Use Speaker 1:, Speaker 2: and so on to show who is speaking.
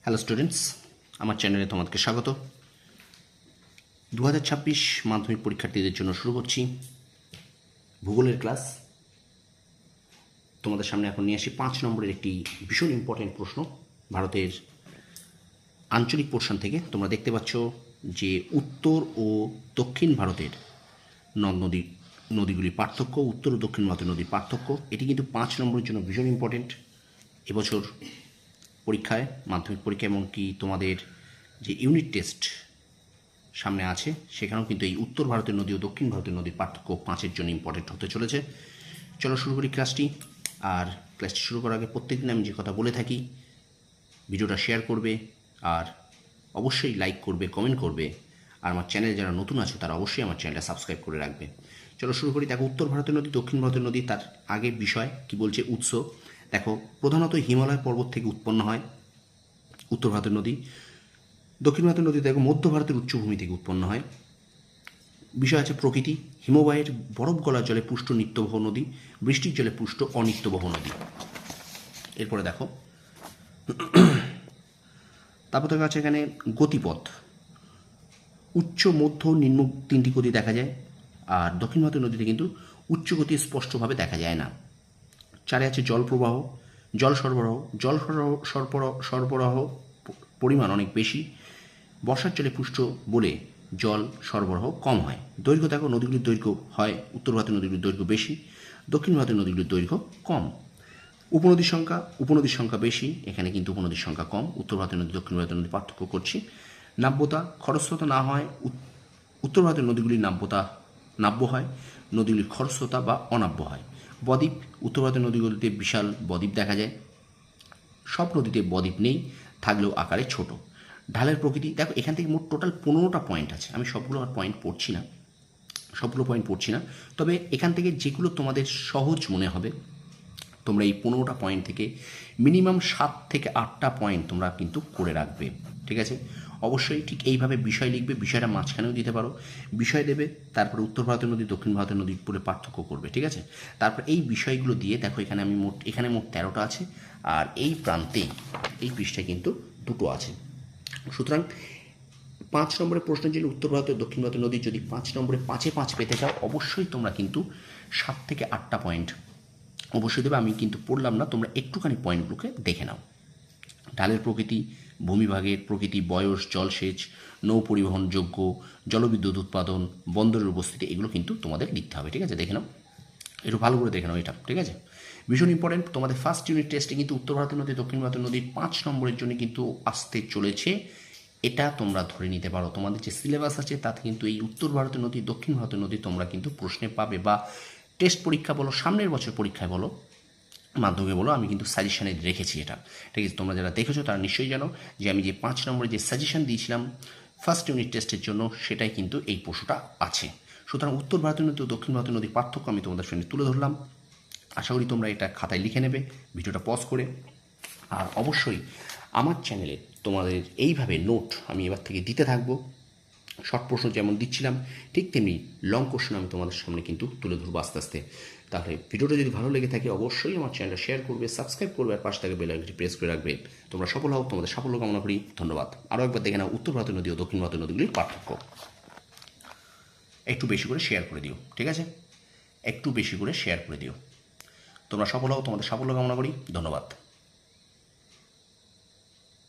Speaker 1: Hello students, আমার চ্যানেলে তোমাদেরকে স্বাগত। 2026 মাধ্যমিক পরীক্ষার্থীদের জন্য শুরু করছি ভূগোলের ক্লাস। তোমাদের সামনে এখন নিয়ে আসি 5 নম্বরের একটি ভীষণ ইম্পর্টেন্ট প্রশ্ন ভারতের আঞ্চলিক পোর্শন থেকে। তোমরা দেখতে পাচ্ছ যে উত্তর ও দক্ষিণ ভারতের নদীগুলির পার্থক্য, উত্তর ও দক্ষিণ ভারতের নদীর পার্থক্য, এটি কিন্তু 5 নম্বরের জন্য ভীষণ ইম্পর্টেন্ট এবছর পরীক্ষায়, মাধ্যমিক পরীক্ষা, এমনকি তোমাদের যে ইউনিট টেস্ট সামনে আছে সেখানেও কিন্তু এই উত্তর ভারতের নদী ও দক্ষিণ ভারতের নদীর পার্থক্য 5-এর জন্য ইম্পর্টেন্ট হতে চলেছে। চলো শুরু করি ক্লাসটি। আর ক্লাসটি শুরু করার আগে প্রত্যেকদিন আমি যে কথা বলে থাকি, ভিডিওটা শেয়ার করবে আর অবশ্যই লাইক করবে, কমেন্ট করবে, আর আমার চ্যানেলে যারা নতুন আছে তারা অবশ্যই আমার চ্যানেলটা সাবস্ক্রাইব করে রাখবে। চলো শুরু করি। দেখো, উত্তর ভারতের নদী, দক্ষিণ ভারতের নদী, তার আগে বিষয় কি বলছে, উৎস। দেখো, প্রধানত হিমালয় পর্বত থেকে উৎপন্ন হয় উত্তর ভারতের নদী। দক্ষিণ ভারতের নদী দেখো মধ্য ভারতের উচ্চভূমি থেকে উৎপন্ন হয়। বিষয় আছে প্রকৃতি, হিমবাহের বরফ গলার জলে পুষ্ট নিত্যবহ নদী, বৃষ্টির জলে পুষ্ট অনিত্যবহ নদী। এরপরে দেখো, তারপর দেখা আছে এখানে গতিপথ, উচ্চ, মধ্য, নিম্ন 3টি গতি দেখা যায়। আর দক্ষিণ ভারতের নদীতে কিন্তু উচ্চ গতি স্পষ্টভাবে দেখা যায় না। 4 আছে জল প্রবাহ, জল সরবরাহ পরিমাণ অনেক বেশি, বর্ষার জলে পুষ্ট বলে জল সরবরাহ কম হয়। দৈর্ঘ্য দেখো, নদীগুলির দৈর্ঘ্য হয় উত্তর ভারতের নদীগুলির দৈর্ঘ্য বেশি, দক্ষিণ ভারতের নদীগুলির দৈর্ঘ্য কম। উপনদীর সংখ্যা বেশি, এখানে কিন্তু উপনদীর সংখ্যা কম। উত্তর ভারতের নদী দক্ষিণ ভারতের নদী পার্থক্য করছি। নাব্যতা, খরস্রোতা না হয় উত্তর ভারতের নদীগুলির নাব্য হয়, নদীগুলির খরস্রোতা বা অনাব্য হয়। বদ্বীপ, উত্তর ভারতের নদীগুলিতে বিশাল বদ্বীপ দেখা যায়, সব নদীতে বদ্বীপ নেই, থাকলেও আকারে ছোট। ঢালের প্রকৃতি দেখো, এখান থেকে মোট টোটাল 15টা পয়েন্ট আছে। আমি সবগুলো পয়েন্ট পড়ছি না, তবে এখান থেকে যেগুলো তোমাদের সহজ মনে হবে তোমরা এই 15টা পয়েন্ট থেকে মিনিমাম 7 থেকে 8টা পয়েন্ট তোমরা কিন্তু করে রাখবে, ঠিক আছে? অবশ্যই ঠিক এইভাবে বিষয় লিখবে, বিষয়টা মাঝখানেও দিতে পারো, বিষয় দেবে, তারপরে উত্তর ভারতের নদী দক্ষিণ ভারতের নদীর উপরে পার্থক্য করবে, ঠিক আছে? তারপর এই বিষয়গুলো দিয়ে দেখো, এখানে মোট 13টা আছে, আর এই প্রান্তে এই পৃষ্ঠায় কিন্তু 2টো আছে। সুতরাং 5 নম্বরের প্রশ্ন ছিল উত্তর ভারতের দক্ষিণ ভারতের নদী। যদি 5 নম্বরে 5-এ 5 পেতে চাও, অবশ্যই তোমরা কিন্তু 7 থেকে 8টা পয়েন্ট অবশ্যই দেবে। আমি কিন্তু পড়লাম না, তোমরা একটুখানি পয়েন্টগুলোকে দেখে নাও। ঢালের প্রকৃতি, ভূমিভাগের প্রকৃতি, বয়স, জলসেচ, নৌ পরিবহনযোগ্য, জলবিদ্যুৎ উৎপাদন, বন্দরের উপস্থিতি, এগুলো কিন্তু তোমাদের লিখতে হবে, ঠিক আছে? দেখে নাও, একটু ভালো করে দেখে নাও এটা, ঠিক আছে? ভীষণ ইম্পর্টেন্ট। তোমাদের ফার্স্ট ইউনিট টেস্টে কিন্তু উত্তর ভারতের নদী দক্ষিণ ভারতের নদীর 5 নম্বরের জন্য কিন্তু আসতে চলেছে। এটা তোমরা ধরে নিতে পারো, তোমাদের যে সিলেবাস আছে তাতে কিন্তু এই উত্তর ভারতের নদী দক্ষিণ ভারতের নদী তোমরা কিন্তু প্রশ্নে পাবে, বা টেস্ট পরীক্ষা বলো, সামনের বছর পরীক্ষায় বলো, মাধ্যমে বলো, আমি কিন্তু সাজেশানে রেখেছি এটা, ঠিক আছে? তোমরা যারা দেখেছো তারা নিশ্চয়ই জানো যে আমি যে 5 নম্বরে যে সাজেশান দিয়েছিলাম ফার্স্ট ইউনিট টেস্টের জন্য, সেটাই কিন্তু এই প্রশ্নটা আছে। সুতরাং উত্তর ভারতের নদী ও দক্ষিণ ভারতের নদীর পার্থক্য আমি তোমাদের সঙ্গে তুলে ধরলাম। আশা করি তোমরা এটা খাতায় লিখে নেবে ভিডিওটা পজ করে। আর অবশ্যই আমার চ্যানেলে তোমাদের এইভাবে নোট আমি এবার থেকে দিতে থাকবো। শর্ট প্রশ্ন যেমন দিচ্ছিলাম, ঠিক তেমনি লং কোশ্চেন আমি তোমাদের সামনে কিন্তু তুলে ধরবো আস্তে আস্তে। তাহলে ভিডিওটা যদি ভালো লেগে থাকে অবশ্যই আমার চ্যানেলটা শেয়ার করবে, সাবস্ক্রাইব করবে, আর পাশে থাকা বেল আইকনটি প্রেস করে রাখবে। তোমরা সফল হও, তোমাদের সাফল্য কামনা করি। ধন্যবাদ। আরও একবার দেখে নাও উত্তর ভারতের নদী ও দক্ষিণ ভারতের নদীগুলির পার্থক্য। একটু বেশি করে শেয়ার করে দিও, ঠিক আছে? একটু বেশি করে শেয়ার করে দিও। তোমরা সফল হও, তোমাদের সাফল্য কামনা করি। ধন্যবাদ।